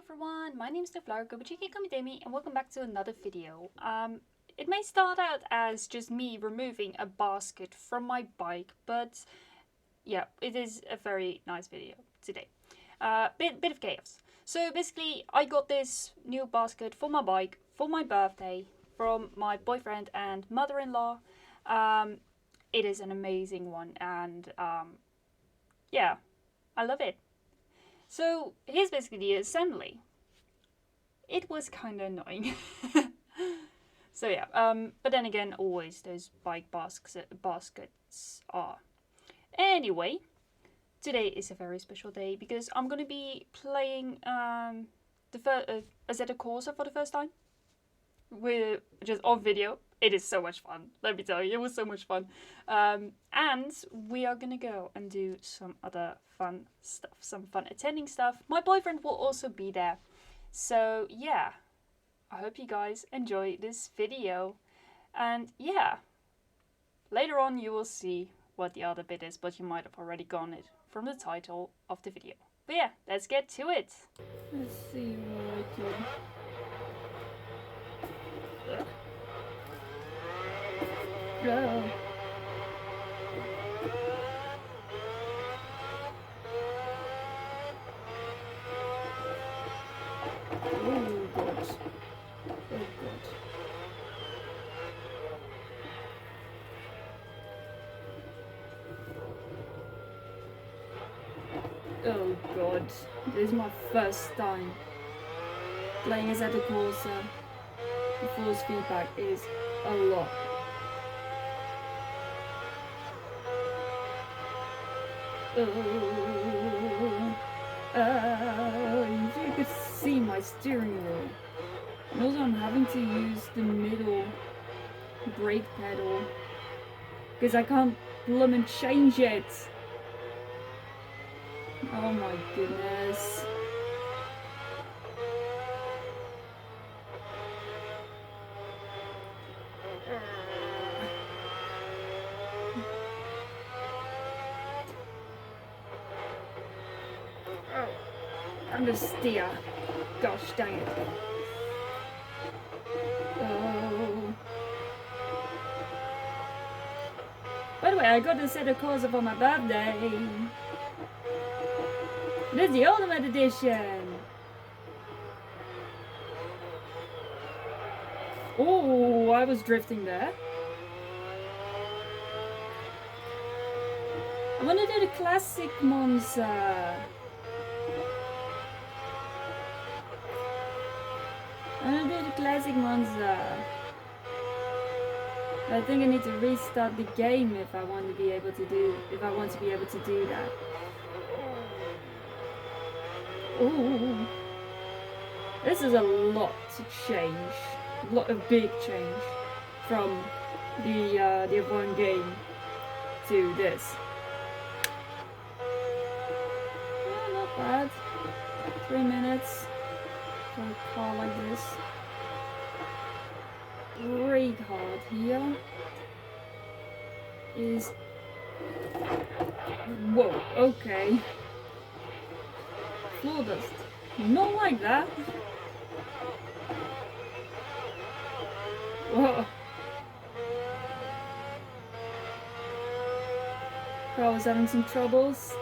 everyone, my name is NewFlowerGirl, but you can call me Demi, and welcome back to another video. It may start out as just me removing a basket from my bike, but yeah, it is a very nice video today. Bit of chaos. So basically, I got this new basket for my bike for my birthday from my boyfriend and mother-in-law. It is an amazing one, and yeah, I love it. So here's basically the assembly. It was kind of annoying. So yeah, but then again, always those bike baskets are. Anyway, today is a very special day because I'm gonna be playing Assetto Corsa for the first time. We're just on video. It is so much fun, let me tell you, it was so much fun. And we are gonna go and do some other fun stuff, some fun attending stuff. My boyfriend will also be there. So yeah, I hope you guys enjoy this video. And yeah, later on you will see what the other bit is, but you might have already gotten it from the title of the video. But yeah, let's get to it. Let's see what I can. Go. Oh god. Oh god. Oh god. This is my first time playing Assetto Corsa. The force feedback is a lot. You could see my steering wheel. And also I'm having to use the middle brake pedal because I can't plumb and change it. Oh my goodness. I'm gonna steer. Gosh dang it. Oh. By the way, I got a Assetto Corsa for my birthday. This is the Ultimate Edition. Oh, I was drifting there. I want to do the classic Monza. I want to do the classic Monza. I think I need to restart the game if I want to be able to do that. Oh, this is a lot to change. A lot of big change from the F1 game to this. Yeah, not bad. 3 minutes for a car like this. Brake hard here is. Whoa, okay. Floor dust. Not like that. Whoa. Car was having some troubles.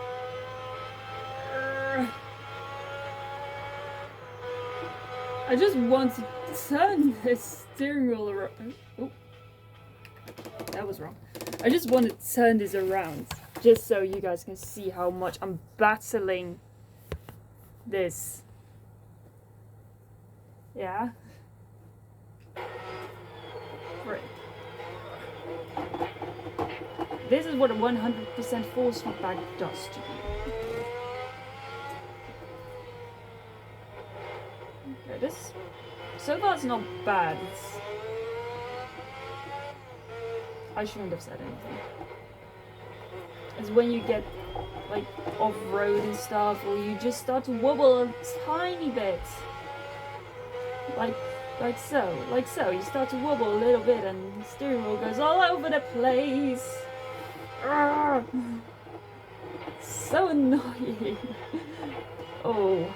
I just want to turn this steering wheel around. Oh, that was wrong. I just want to turn this around just so you guys can see how much I'm battling this. Yeah. Right. This is what a 100% force feedback does to you. Okay, this so far it's not bad. I shouldn't have said anything. It's when you get like off-road and stuff, or you just start to wobble a tiny bit. Like so. You start to wobble a little bit and the steering wheel goes all over the place. So annoying. Oh,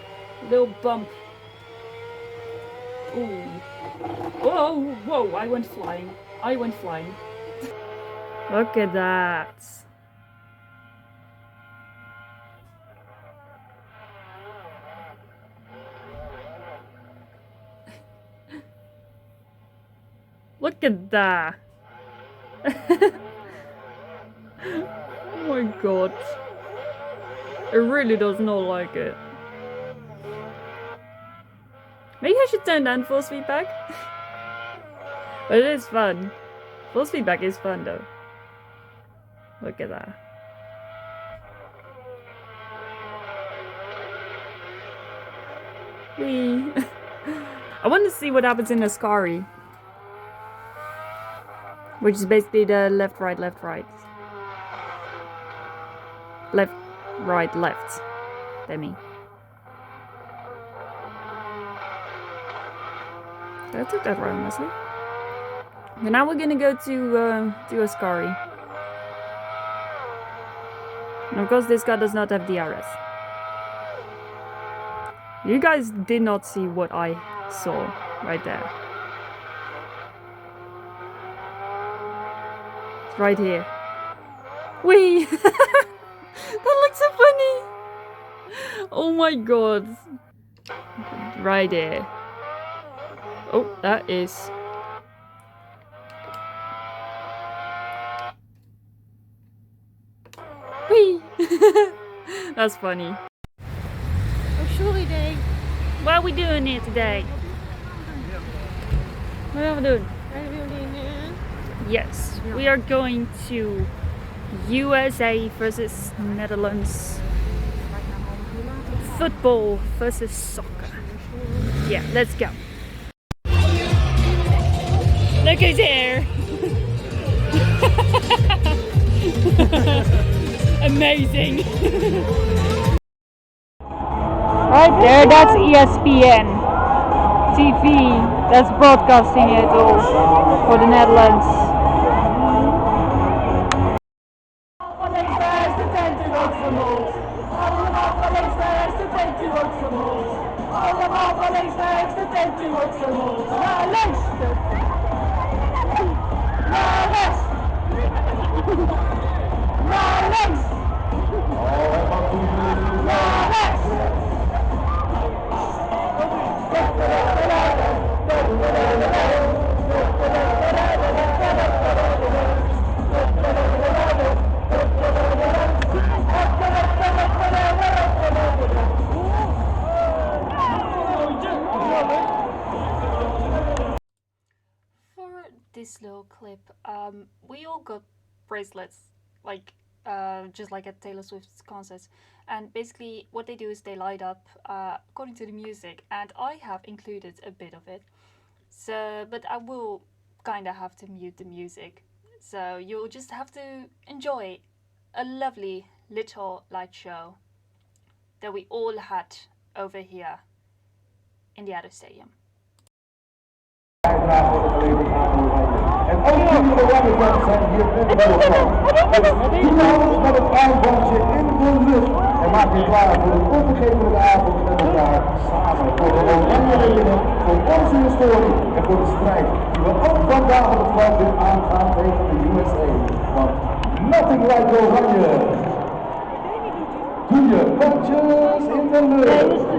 little bump Ooh. Whoa, whoa, I went flying. I went flying. Look at that. Look at that. Oh my god. It really does not like it. Maybe I should turn down force feedback. But it is fun. Force feedback is fun though. Look at that. Whee. I want to see what happens in the Ascari. Which is basically the left, right, left, right. Left, right, left. Demi. I took that right, honestly. And now we're gonna go to Ascari. And of course this guy does not have DRS. You guys did not see what I saw right there. It's right here. Whee! That looks so funny! Oh my god. Right there. Oh, that is... Whee! That's funny. Oh, surely they. What are we doing here today? What are we doing? Yes, we are going to USA versus Netherlands. Football versus soccer. Yeah, let's go. Look who's here. Amazing. Right there, that's ESPN TV. That's broadcasting it all for the Netherlands. For this little clip, we all got bracelets, like just like at Taylor Swift's concerts, and basically what they do is they light up according to the music, and I have included a bit of it. So, but I will kind of have to mute the music, so you'll just have to enjoy a lovely little light show that we all had over here in the other stadium. En ook jullie de Wonderfans zijn hier net welkom. Dus iemand met het armbandje in de lucht. En maak je klaar voor een onvergetelijke avond met elkaar samen. Voor de oranje winnen, voor onze historie en voor de strijd die we ook vandaag op het veld weer aangaan tegen de USA. Want nothing like oranje. Doe je bandjes in de lucht.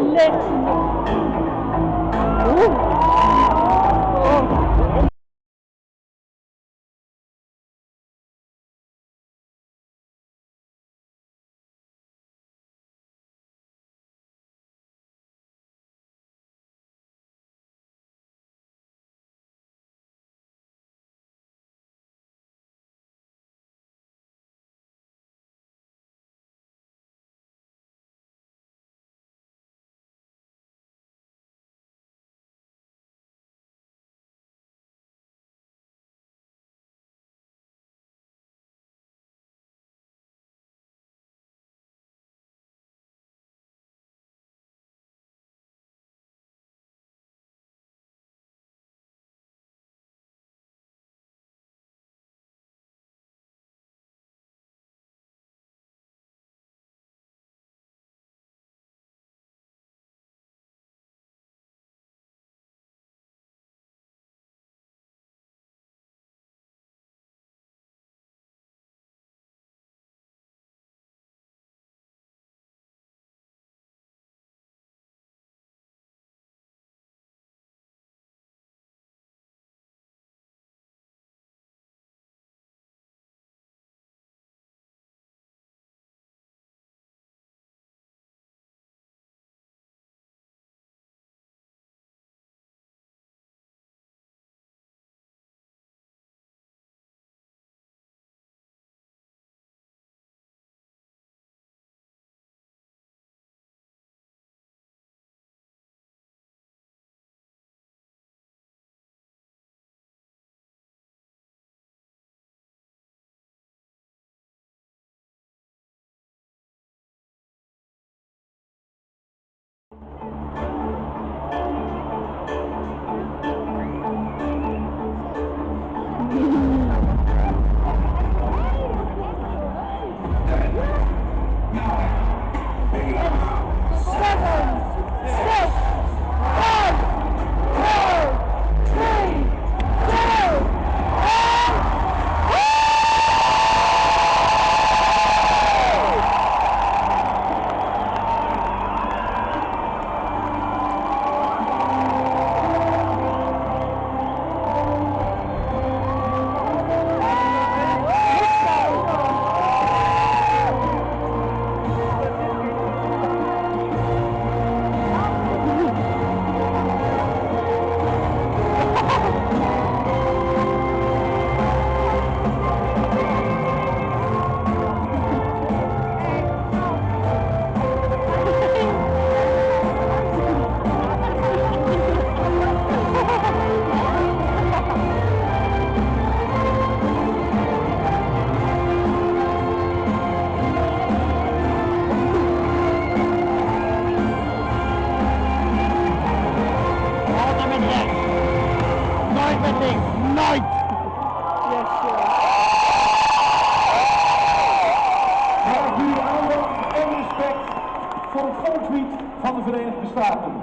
van de Verenigde Staten.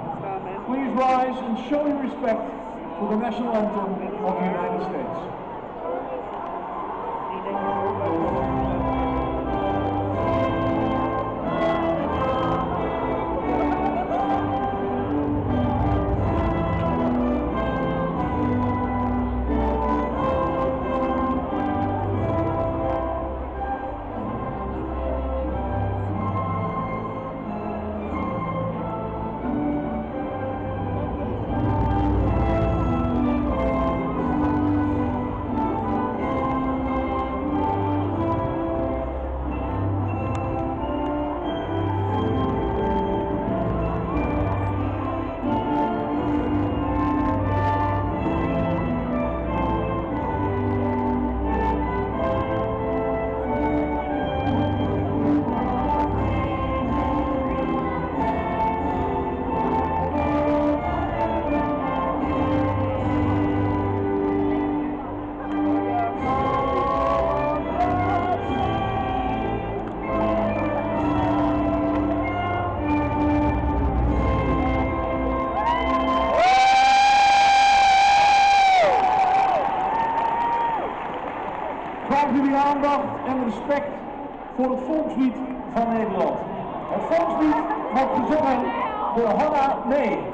Please rise and show your respect for the national anthem of the United States. Vraag jullie aandacht en respect voor het volkslied van Nederland. Het volkslied wordt gezongen door Hanna Mee.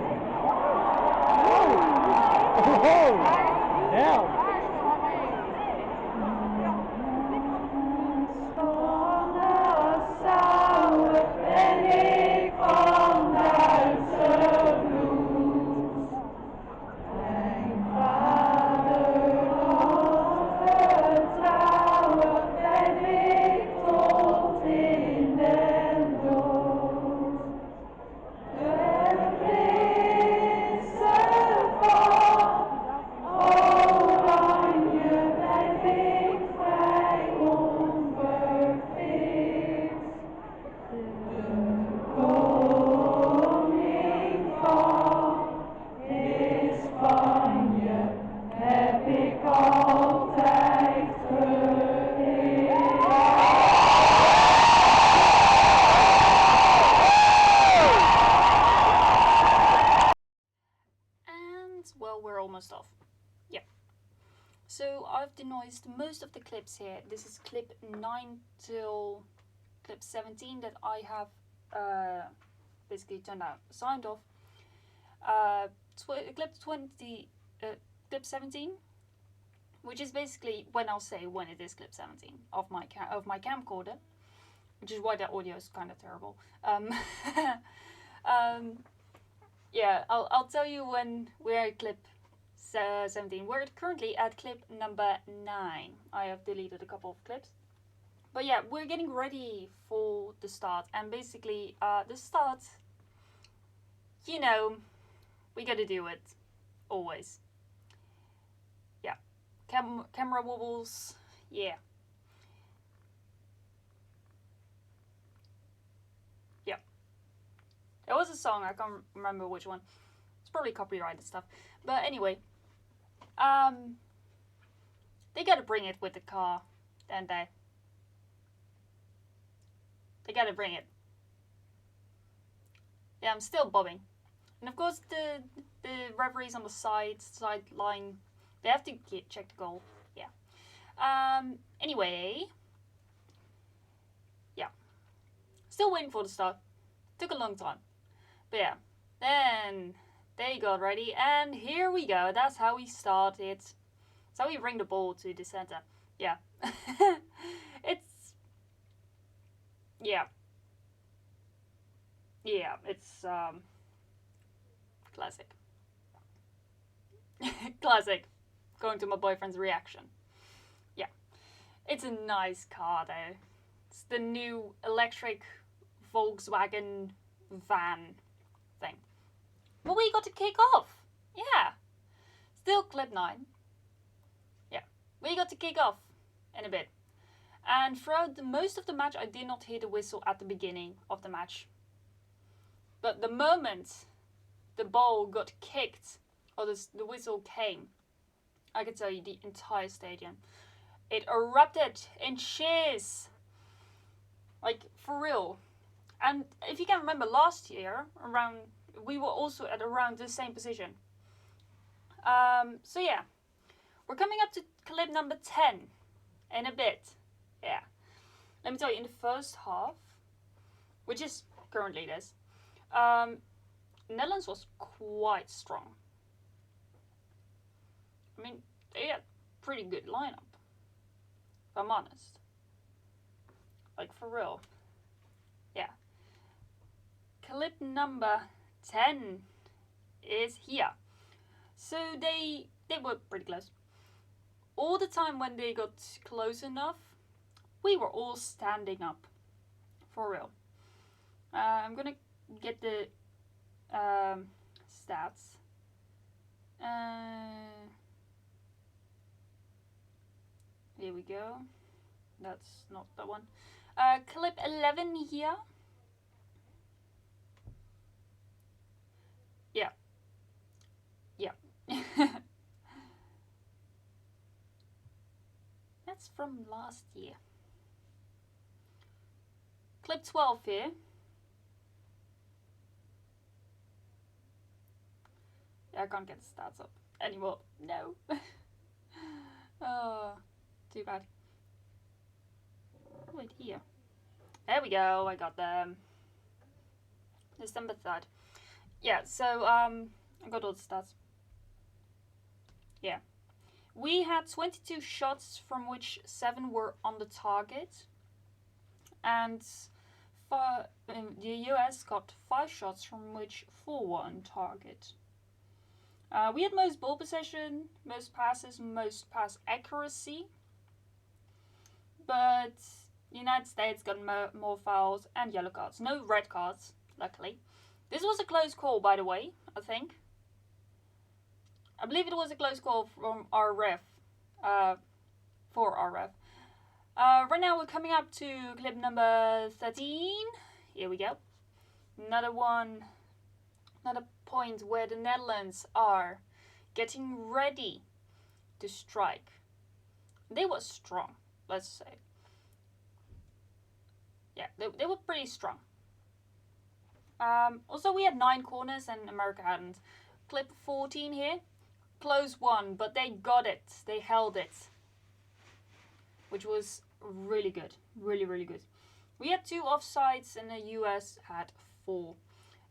Well, we're almost off. Yeah. So I've denoised most of the clips here. This is clip 9 till clip 17 that I have basically turned out signed off. Clip 17, which is basically when I'll say when it is clip 17 of my camcorder, which is why that audio is kind of terrible. Yeah, I'll tell you when we're at clip 17. We're currently at clip number 9. I have deleted a couple of clips. But yeah, we're getting ready for the start. And basically, the start, you know, we gotta do it. Always. Yeah. Camera wobbles. Yeah. There was a song, I can't remember which one. It's probably copyrighted stuff. But anyway, they gotta bring it with the car, don't they? They gotta bring it. Yeah, I'm still bobbing. And of course the referees on the sideline, they have to check the goal. Yeah. Anyway. Yeah. Still waiting for the start. Took a long time. But yeah, then they got ready, and here we go. That's how we started. That's how we bring the ball to the center. Yeah. It's classic. Classic. Going to my boyfriend's reaction. Yeah. It's a nice car though. It's the new electric Volkswagen van thing. But we got to kick off. Yeah. Still clip 9. Yeah. We got to kick off in a bit. And throughout most of the match, I did not hear the whistle at the beginning of the match. But the moment the ball got kicked, or the whistle came, I can tell you the entire stadium, it erupted in cheers. Like, for real. And if you can remember last year, we were also at around the same position. So yeah, we're coming up to clip number 10 in a bit. Yeah. Let me tell you, in the first half, which is currently this, Netherlands was quite strong. I mean, they had pretty good lineup, if I'm honest. Like, for real. Yeah. Clip number 10 is here. So they were pretty close. All the time when they got close enough, we were all standing up. For real. I'm gonna get the stats. Here we go. That's not that one. Clip 11 here. Yeah. Yeah. That's from last year. Clip 12 here. I can't get the stats up anymore. No. Oh, too bad. Wait, here. There we go. I got them. December 3rd. Yeah, so I got all the stats. Yeah. We had 22 shots, from which 7 were on the target. And the US got 5 shots, from which 4 were on target. We had most ball possession, most passes, most pass accuracy. But the United States got more fouls and yellow cards. No red cards, luckily. This was a close call, by the way, I think. I believe it was a close call from our ref. For our ref. Right now we're coming up to clip number 13. Here we go. Another point where the Netherlands are getting ready to strike. They were strong, let's say. Yeah, they were pretty strong. Also, we had 9 corners and America hadn't. Clip 14 here. Close one, but they got it. They held it. Which was really good. Really, really good. We had 2 offsides and the US had 4.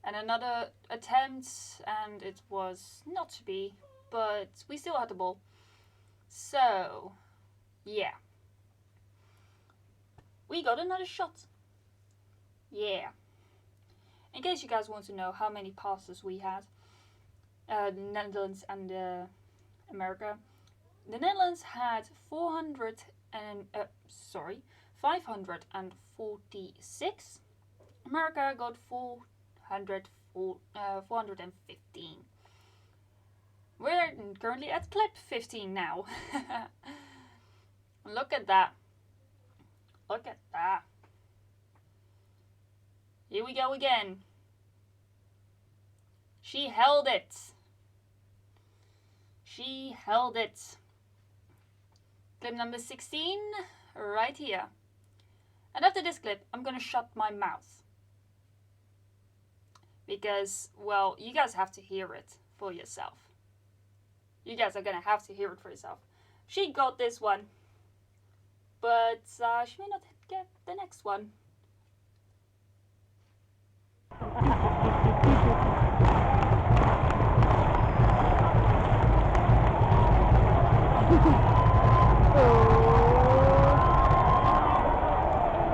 And another attempt, and it was not to be, but we still had the ball. So, yeah. We got another shot. Yeah. In case you guys want to know how many passes we had, the Netherlands and America. The Netherlands had 546. America got 415. We're currently at clip 15 now. Look at that. Look at that. Here we go again. She held it. She held it. Clip number 16, right here. And after this clip, I'm gonna shut my mouth. Because, well, you guys have to hear it for yourself. You guys are gonna have to hear it for yourself. She got this one. But she may not get the next one.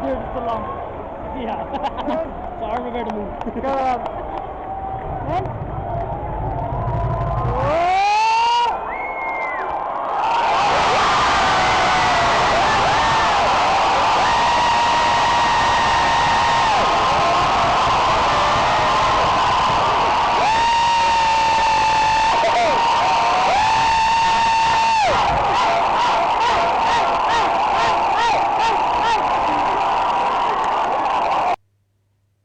Dude, it's so long. Yeah. So I'm about to move. Go on. Man.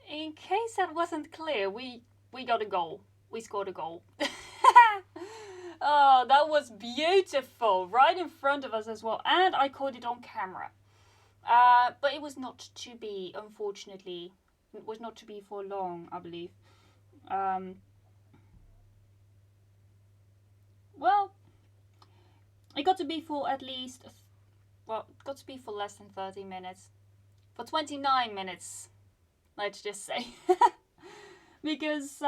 In case that wasn't clear, we got a goal. We scored a goal. Oh, that was beautiful. Right in front of us as well. And I caught it on camera. But it was not to be, unfortunately. was not to be for long, I believe. Well, it got to be for at least, well, it got to be for less than 30 minutes. For 29 minutes, let's just say. Because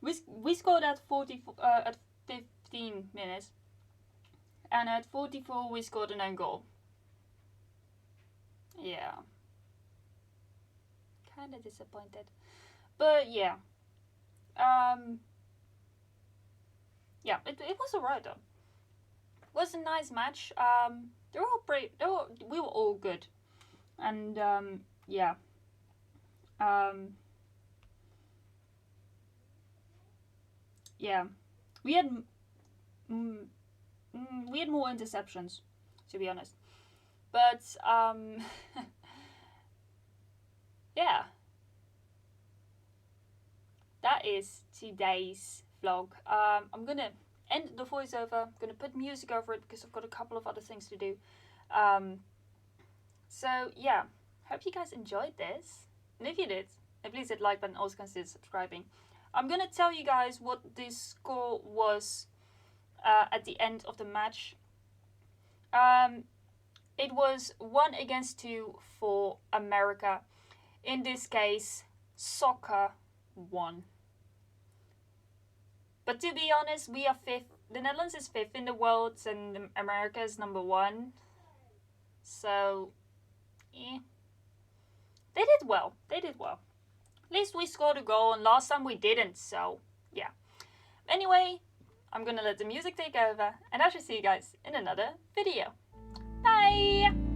we scored at 15 minutes. And at 44 we scored an own goal. Yeah. Kinda disappointed. But yeah. Yeah, it was alright though. It was a nice match. They were all pretty. We were all good, and yeah. Yeah, we had more interceptions, to be honest. But yeah. That is today's vlog. I'm gonna end the voiceover. I'm gonna put music over it because I've got a couple of other things to do. So yeah, hope you guys enjoyed this. And if you did, please hit like button. Also consider subscribing. I'm gonna tell you guys what the score was at the end of the match. It was 1-2 for America. In this case, soccer won. But to be honest, we are 5th. The Netherlands is 5th in the world, and America is number 1. So, yeah. They did well. They did well. At least we scored a goal, and last time we didn't, so, yeah. Anyway, I'm gonna let the music take over, and I shall see you guys in another video. Bye!